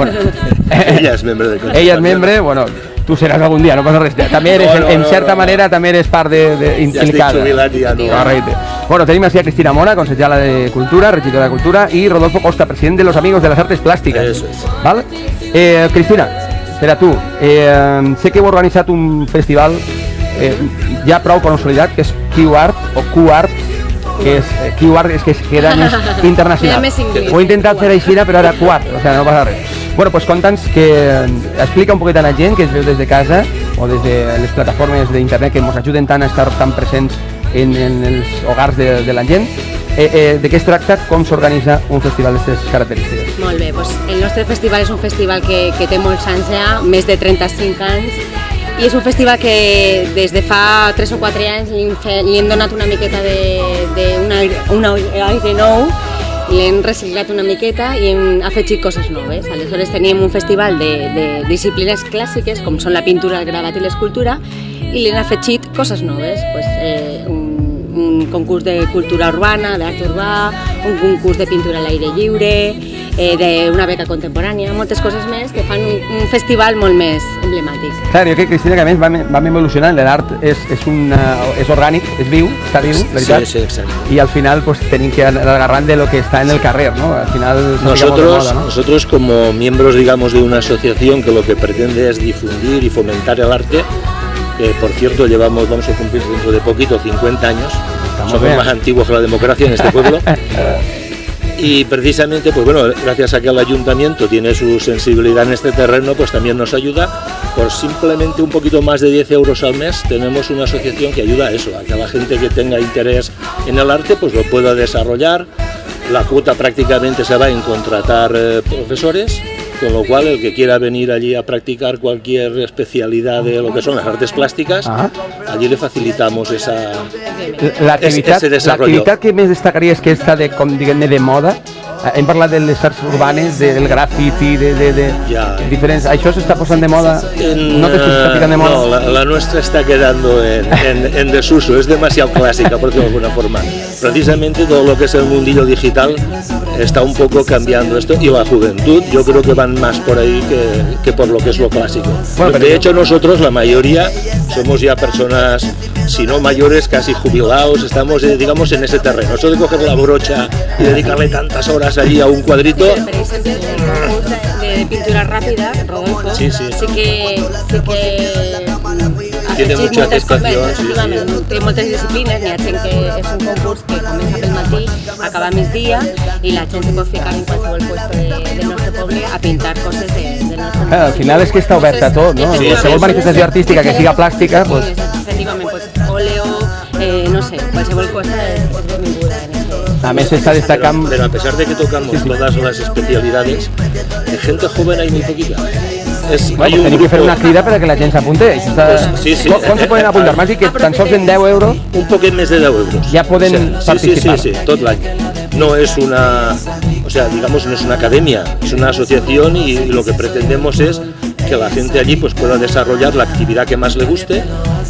Bueno, ella és membre del Consell. Ella és membre, bueno, tu seràs algun dia, no passa res. També eres, en certa manera, també eres part Ja estic jubilat i ja no. Correcte. Bueno, tenim així a Cristina Mona, consellera de Cultura, regidora de Cultura, i Rodolfo Costa, president de los Amigos de las Artes Plásticas. Eso es. ¿Vale? Cristina, per a tu, sé que heu organitzat un festival ja prou consolidat, que és Q-Art o Q-Art, que és Q-Art, és que queda més internacional. Ho he intentat fer així, però ara Q-Art, o sigui, no passa res. Bueno, pues conta'ns explica un poquet a la gent que es veu des de casa o des de les plataformes d'internet que ens ajuden tant a estar tan presents en els hogars de la gent, de què es tracta, com s'organitza un festival d'aquestes característiques. Molt bé, doncs el nostre festival és un festival que té molts anys ja, més de 35 anys, i és un festival que des de fa 3 o 4 anys li hem donat una miqueta d'un aire nou, l'hem reciclat una miqueta i hem afegit coses noves. Aleshores teníem un festival de disciplines clàssiques, com són la pintura, el gravat i l'escultura, i l'hem afegit coses noves, un concurs de cultura urbana, d'art urbà, un concurs de pintura a l'aire lliure, d'una beca contemporània, moltes coses més que fan un festival molt més emblemàtic. Clar, jo crec, Cristina, que a més vam evolucionant, l'art és orgànic, és viu, està viu, veritat? Sí, exacte. Y al final pues tenéis que agarrar de lo que está en el carrer, ¿no? Al final nosotros como miembros, digamos, de una asociación que lo que pretende es difundir y fomentar el arte, que por cierto vamos a cumplir dentro de poquito 50 años, somos más antiguos que la democracia en este pueblo. Y precisamente, pues bueno, gracias a que el ayuntamiento tiene su sensibilidad en este terreno, pues también nos ayuda. Por simplemente un poquito más de 10 euros al mes tenemos una asociación que ayuda a eso, a que la gente que tenga interés en el arte pues lo pueda desarrollar. La cuota prácticamente se va en contratar profesores, con lo cual el que quiera venir allí a practicar cualquier especialidad de lo que son las artes plásticas, allí le facilitamos ese desarrollo. L'activitat que més destacaria és que està de moda. Hem parlat de les arts urbanes, del grafiti, de diferents... Això s'està posant de moda? ¿No te está tirando de moda? No, la nuestra está quedando en desuso, es demasiado clásica, por decirlo de alguna forma. Precisamente todo lo que es el mundillo digital está un poco cambiando esto, y la juventud yo creo que van más por ahí que por lo que es lo clásico. Bueno, de hecho nosotros, la mayoría, somos ya personas, si no mayores, casi jubilados, estamos, digamos, en ese terreno. Eso de coger la brocha y dedicarle tantas horas allí a un cuadrito. Pero, per exemple, el concurs de pintura ràpida, Rodolfo, sí que tiene mucha aceptación. Té moltes disciplines, n'hi ha gent que és un concurs que comença pel matí, acaba a migdia, i la gent se pot ficar en qualsevol lloc del nostre poble a pintar coses del nostre poble. Al final és que està oberta a tot, no? Qualsevol manifestació artística que siga plàstica, pues... Efectivament, óleo, no sé, qualsevol cosa és benvinguda en este... A més està destacant... Pero a pesar de que tocamos todas las especialidades, de gente joven hay muy poquita. Bueno, tenim que fer una crida per a que la gent s'apunte. Com se poden apuntar? M'has dit que tan sols en 10 euros... Un poquet més de 10 euros. Ja poden participar. Sí, tot l'any. No es una... O sea, digamos, no es una academia, es una asociación, y lo que pretendemos es que la gente allí pues pueda desarrollar la actividad que más le guste.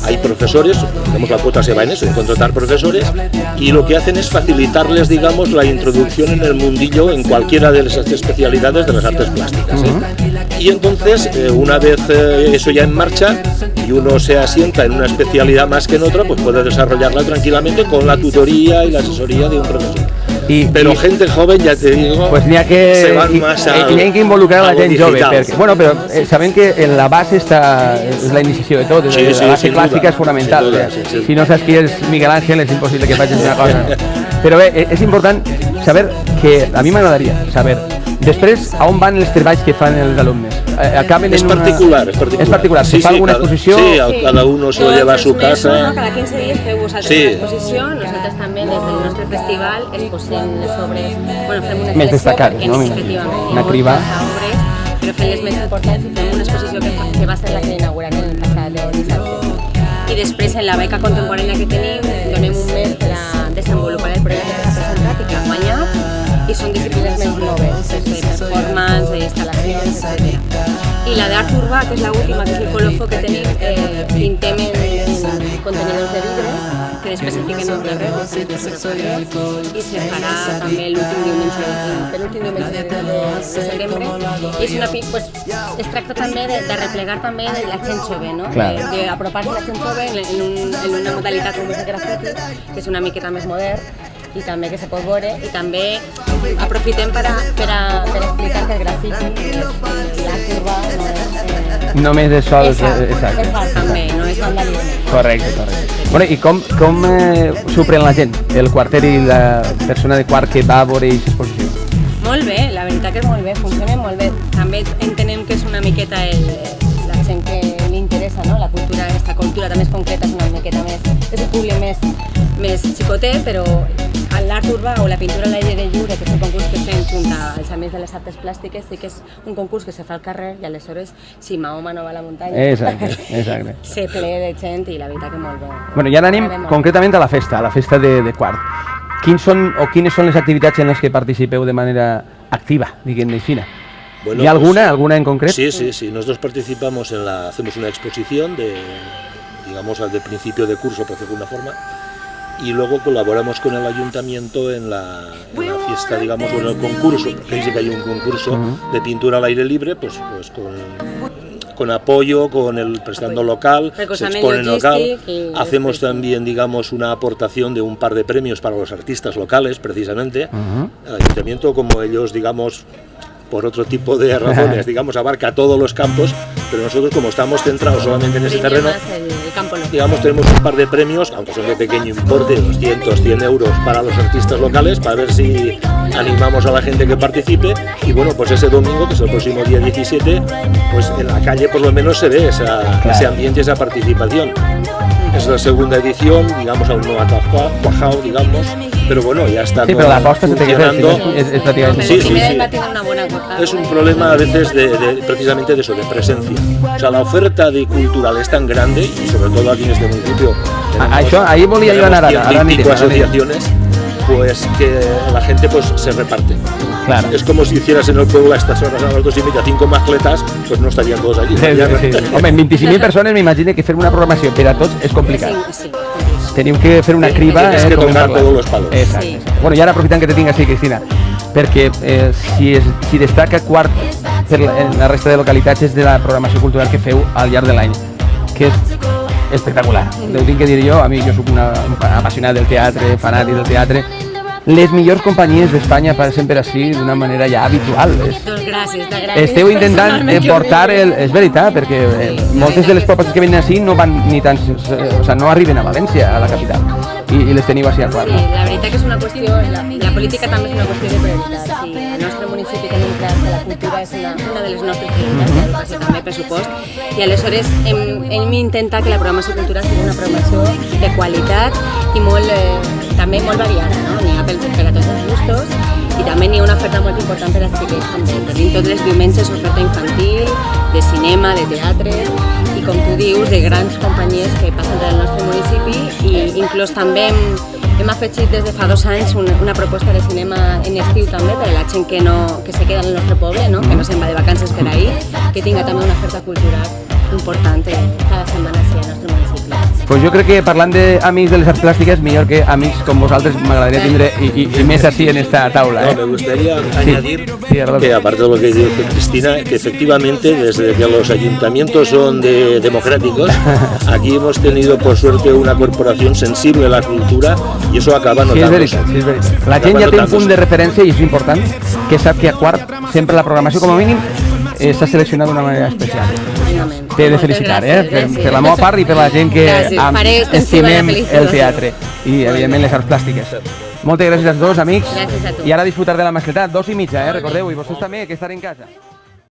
Hay profesores, digamos, la cuota se va en eso, en contratar profesores, y lo que hacen es facilitarles, digamos, la introducción en el mundillo en cualquiera de esas especialidades de las artes plásticas. Y entonces, una vez eso ya en marcha y uno se asienta en una especialidad más que en otra, pues puede desarrollarla tranquilamente con la tutoría y la asesoría de un profesor. Pero gente joven, ja te digo, pues se van más a... N'hi ha que involucrar a la gent jove, perquè, bueno, però sabem que en la base és la iniciació de tot, la base clàssica és fonamental. Si no saps qui és Miguel Ángel, és impossible que facis una cosa. Però bé, és important saber que, a mi m'agradaria saber, després, a on van els treballs que fan els alumnes? Acaben es particular, es particular. Es particular, ¿se fa alguna exposició? Sí, cada uno se lo lleva a su casa. Cada 15 días feu vosaltres una exposició, nosaltres també des del nostre festival exposem les obres, bueno, fem una més destacades, no? Una criba. Però fem les més importants i fem una exposició que va ser la que inaugurem el passat dissabte. I després, en la beca contemporània que tenim, donem un mes per a desenvolupar el projecte que s'ha presentat i que ha guanyat, i són disciplines més noves, performance, instal·lacions, etc. I la d'art urbà, que és l'última, que és el colofo que tenim, pintem en contenidors de vidre que després se fiquen en carrer i se farà també l'últim diumenge de setembre. I és una, pues, es tracta també de replegar també de la gent jove, no? D'apropar-se a la gent jove en una modalitat com és el grafiti, que és una miqueta més modern, i també que se pot veure, i també aprofitem per explicar que el grafiti i l'art urbà només és sol, exacte. És art també, no és vandalisme. Correcte. Bueno, i com s'ho pren la gent, el quarter i la persona de quart que va a veure aquesta exposició? Molt bé, la veritat que és molt bé, funciona molt bé. També entenem que és una miqueta la gent que li interessa, no? La cultura, aquesta cultura també és concreta, és una miqueta més, és un públic més xicotet, però l'art urbà o la pintura a l'aire lliure, que és un concurs que fem junt als Amics de les Arts Plàstiques, sí que és un concurs que se fa al carrer i aleshores, si Mahoma no va a la muntanya, exacte. se ple de gent i la veritat que molt bé. Bueno, i ara anem concretament a la festa de quart. Quines són les activitats en les que participeu de manera activa, diguem-ne així? Bueno, ¿Y alguna en concreto? Sí. Nosotros participamos hacemos una exposición digamos, al principio de curso, por decirlo de alguna forma, y luego colaboramos con el ayuntamiento en la fiesta, digamos, en el concurso, porque dice que hay un concurso de pintura al aire libre, pues con apoyo, prestando local, se expone local, hacemos también, digamos, una aportación de un par de premios para los artistas locales, precisamente. El ayuntamiento, como ellos, digamos, por otro tipo de razones, digamos, abarca todos los campos, pero nosotros, como estamos centrados solamente en ese terreno, digamos, tenemos un par de premios, aunque son de pequeño importe, 200, 100 euros para los artistas locales, para ver si animamos a la gente que participe. Y bueno, pues ese domingo, que es el próximo día 17, pues en la calle por lo menos se ve ese ambiente, esa participación. Es la segunda edición, digamos, aún no ha cuajado, digamos, pero bueno, ya está. Sí, pero la aposta se te queda, es prácticamente. Sí. Es un problema a veces precisamente de eso, de presencia. O sea, la oferta cultural es tan grande, y sobre todo aquí en este municipio, ahí volía yo a anar ara asociaciones, pues que la gente pues se reparte. Claro. Es como si hicieras en el pueblo a estas horas, a las 2:30, 5 mascletas, pues no estarían todos allí. Sí. Hombre, 25.000 persones m'imagino que fer una programació per a tots és complicat. Sí. Tenim que fer una criba. Tienes que tocar todos los palos. Exacte. Bueno, i ara aprofitant que te tinc així, Cristina, perquè si destaca quart en la resta de localitats és de la programació cultural que feu al llarg de l'any, que és espectacular. Ho tinc que dir jo, a mi jo soc un apassionat del teatre, fanàtic del teatre. Les millors companyies d'Espanya passen per així d'una manera ja habitual. Gràcies. Esteu intentant portar és veritat, perquè moltes de les propostes que venen així no van ni tan, o sea, no arriben a València, a la capital, i les teniu així a quart. Sí, la veritat que és una qüestió, la política també és una qüestió de prioritats. Sí, al nostre municipi tenim clar que la cultura és una de les nostres prioritats, l'educació també, pressupost, i aleshores hem intentat que la programació cultural sigui una programació de qualitat i també molt variada, no? N'hi ha per a tots els gustos, i també n'hi ha una oferta molt important per als xiquets. Tenim tots els diumenges oferta infantil, de cinema, de teatre, i com tu dius, de grans companyies que passen pel nostre municipi, i inclús també hem afegit des de fa 2 anys una proposta de cinema en estiu també per a la gent que se queda en el nostre poble, no? Que no se'n va de vacances per ahir, que tinga també una oferta cultural important cada setmana així al nostre municipi. Pues jo crec que parlant d'amics de les arts plàstiques, millor que amics com vosaltres m'agradaria tindre i més així en esta taula. No, me gustaría añadir que, aparte de lo que dice Cristina, que efectivamente desde que los ayuntamientos son democráticos, aquí hemos tenido por suerte una corporación sensible a la cultura y eso acaba notándose. Sí, és veritat. La gent ja té un punt de referència, i és important, que sap que a quart sempre la programació com a mínim s'ha seleccionat d'una manera especial. T'he de felicitar, per la meva part i per la gent que estimem el teatre i, evidentment, les arts plàstiques. Moltes gràcies als dos, amics. Gràcies a tu. I ara disfrutar de la mascletat, 2:30, recordeu, i vosaltres també, que estar en casa.